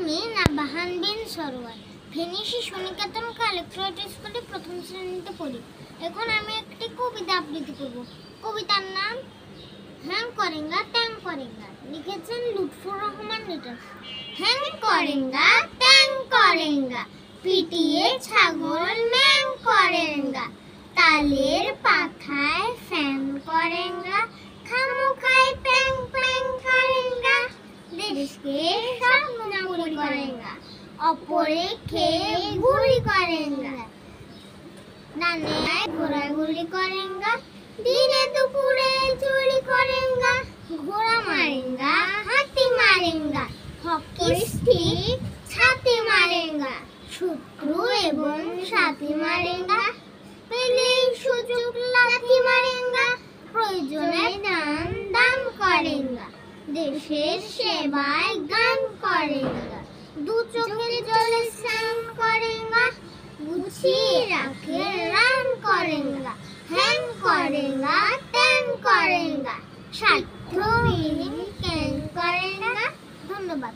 আমি নাবাহান বিন সরোয়ার ফেনী শিশু নিকেতন কালেক্টরেট স্কুলে প্রথম শ্রেণীতে পড়ি। এখন আমি একটি কবিতা আবৃত্তি করব। কবিতার নাম হ্যাং করেঙ্গা ট্যাং করেঙ্গা, লিখেছেন লুৎফর রহমান লিটন। হ্যাং করেঙ্গা ট্যাং করেঙ্গা, পিটিয়ে ছাগল ম্যাং করেঙ্গা, তালের পাখায় ফ্যান করেঙ্গা, খামোখায় প্যাং প্যাং করেঙ্গা, দেশকে স্বপ্নপুরি করেঙ্গা, অপরে খেয়ে ঘুরি করেঙ্গা, ডানে ঘোরাঘুরি করেঙ্গা, দিনে দুপুরে চুরি করেঙ্গা, ঘোড়া মারেঙ্গা হাতি মারেঙ্গা, হকি স্টিক ছাতি মারেঙ্গা, শত্রু এবং সাথী মারেঙ্গা, পেলে সুযোগ লাথি মারেঙ্গা, প্রয়োজনে দান দান করেঙ্গা, দেশের সেবায় গান করেঙ্গা, দু চোখের জলে স্নান করেঙ্গা, গুছিয়ে রাখে রান করেঙ্গা, হ্যাং করেঙ্গা ট্যাং করেঙ্গা, স্বার্থহীন ক্যাং করেঙ্গা। ধন্যবাদ।